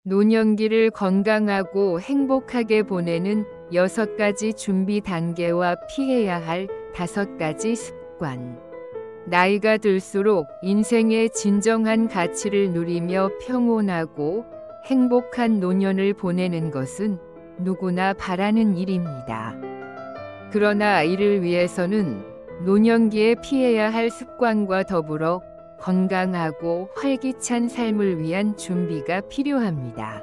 노년기를 건강하고 행복하게 보내는 6가지 준비 단계와 피해야 할 5가지 습관. 나이가 들수록 인생의 진정한 가치를 누리며 평온하고 행복한 노년을 보내는 것은 누구나 바라는 일입니다. 그러나 이를 위해서는 노년기에 피해야 할 습관과 더불어 건강하고 활기찬 삶을 위한 준비가 필요합니다.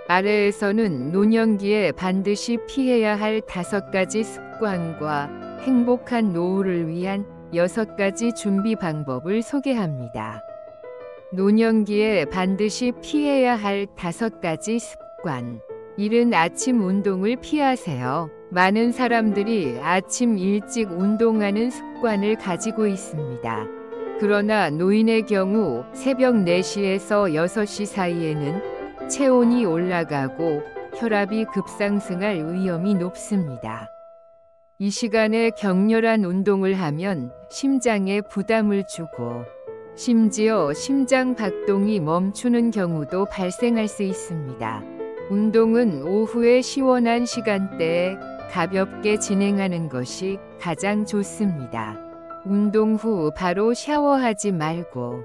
아래에서는 노년기에 반드시 피해야 할 5가지 습관과 행복한 노후를 위한 6가지 준비 방법을 소개합니다. 노년기에 반드시 피해야 할 5가지 습관. 이른 아침 운동을 피하세요. 많은 사람들이 아침 일찍 운동하는 습관을 가지고 있습니다. 그러나 노인의 경우 새벽 4시에서 6시 사이에는 체온이 올라가고 혈압이 급상승할 위험이 높습니다. 이 시간에 격렬한 운동을 하면 심장에 부담을 주고 심지어 심장 박동이 멈추는 경우도 발생할 수 있습니다. 운동은 오후의 시원한 시간대에 가볍게 진행하는 것이 가장 좋습니다. 운동 후 바로 샤워하지 말고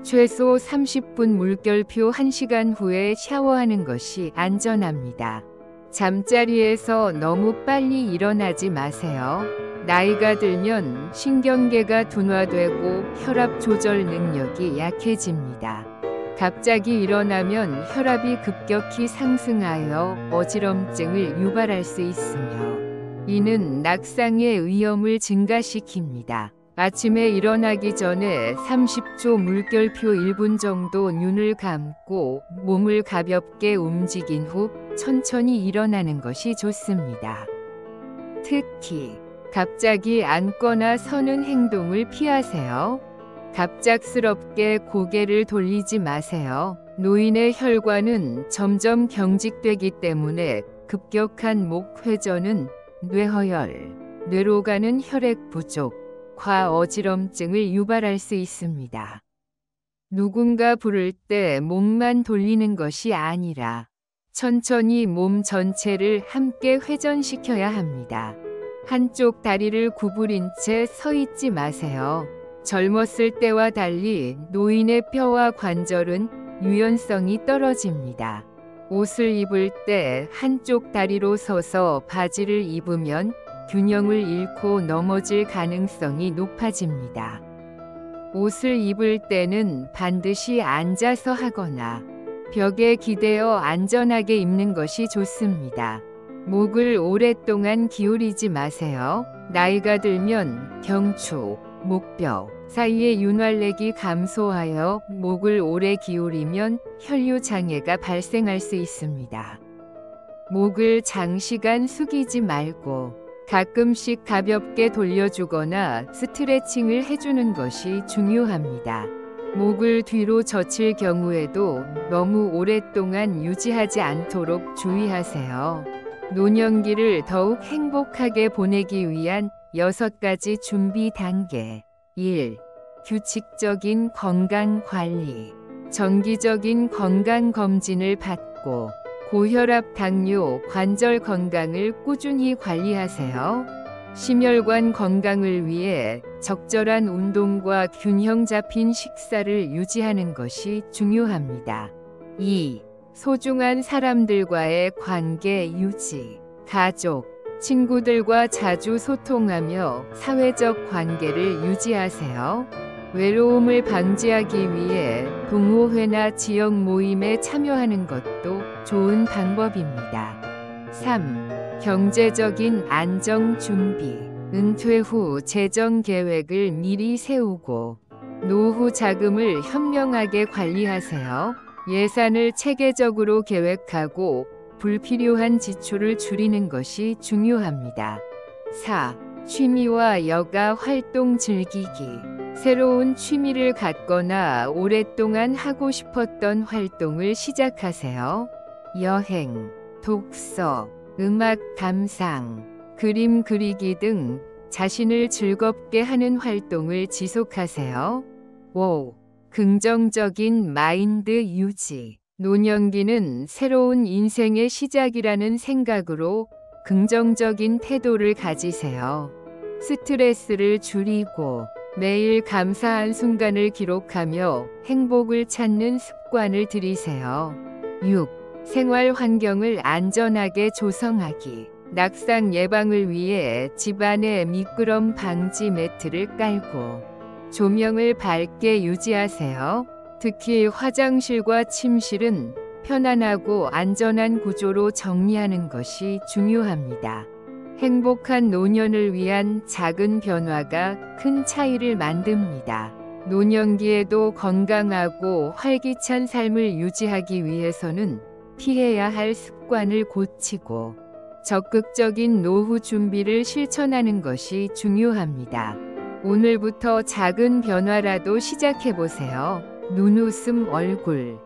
최소 30분 물결표 1시간 후에 샤워하는 것이 안전합니다. 잠자리에서 너무 빨리 일어나지 마세요. 나이가 들면 신경계가 둔화되고 혈압 조절 능력이 약해집니다. 갑자기 일어나면 혈압이 급격히 상승하여 어지럼증을 유발할 수 있으며 이는 낙상의 위험을 증가시킵니다. 아침에 일어나기 전에 30초 물결표 1분 정도 눈을 감고 몸을 가볍게 움직인 후 천천히 일어나는 것이 좋습니다. 특히 갑자기 앉거나 서는 행동을 피하세요. 갑작스럽게 고개를 돌리지 마세요. 노인의 혈관은 점점 경직되기 때문에 급격한 목 회전은 뇌허열, 뇌로 가는 혈액 부족, 과어지럼증을 유발할 수 있습니다. 누군가 부를 때 몸만 돌리는 것이 아니라 천천히 몸 전체를 함께 회전시켜야 합니다. 한쪽 다리를 구부린 채 서 있지 마세요. 젊었을 때와 달리 노인의 뼈와 관절은 유연성이 떨어집니다. 옷을 입을 때 한쪽 다리로 서서 바지를 입으면 균형을 잃고 넘어질 가능성이 높아집니다. 옷을 입을 때는 반드시 앉아서 하거나 벽에 기대어 안전하게 입는 것이 좋습니다. 목을 오랫동안 기울이지 마세요. 나이가 들면 경추, 목뼈 사이의 윤활렉이 감소하여 목을 오래 기울이면 혈류 장애가 발생할 수 있습니다. 목을 장시간 숙이지 말고 가끔씩 가볍게 돌려주거나 스트레칭을 해주는 것이 중요합니다. 목을 뒤로 젖힐 경우에도 너무 오랫동안 유지하지 않도록 주의하세요. 노년기를 더욱 행복하게 보내기 위한 6가지 준비 단계. 1. 규칙적인 건강 관리. 정기적인 건강 검진을 받고 고혈압, 당뇨, 관절 건강을 꾸준히 관리하세요. 심혈관 건강을 위해 적절한 운동과 균형 잡힌 식사를 유지하는 것이 중요합니다. 2. 소중한 사람들과의 관계 유지. 가족, 친구들과 자주 소통하며 사회적 관계를 유지하세요. 외로움을 방지하기 위해 동호회나 지역 모임에 참여하는 것도 좋은 방법입니다. 3. 경제적인 안정 준비. 은퇴 후 재정 계획을 미리 세우고 노후 자금을 현명하게 관리하세요. 예산을 체계적으로 계획하고 불필요한 지출을 줄이는 것이 중요합니다. 4. 취미와 여가 활동 즐기기. 새로운 취미를 갖거나 오랫동안 하고 싶었던 활동을 시작하세요. 여행, 독서, 음악 감상, 그림 그리기 등 자신을 즐겁게 하는 활동을 지속하세요. 5. 긍정적인 마인드 유지. 노년기는 새로운 인생의 시작이라는 생각으로 긍정적인 태도를 가지세요. 스트레스를 줄이고 매일 감사한 순간을 기록하며 행복을 찾는 습관을 들이세요. 6. 생활 환경을 안전하게 조성하기. 낙상 예방을 위해 집안에 미끄럼 방지 매트를 깔고 조명을 밝게 유지하세요. 특히 화장실과 침실은 편안하고 안전한 구조로 정리하는 것이 중요합니다. 행복한 노년을 위한 작은 변화가 큰 차이를 만듭니다. 노년기에도 건강하고 활기찬 삶을 유지하기 위해서는 피해야 할 습관을 고치고 적극적인 노후 준비를 실천하는 것이 중요합니다. 오늘부터 작은 변화라도 시작해보세요. 눈웃음 얼굴.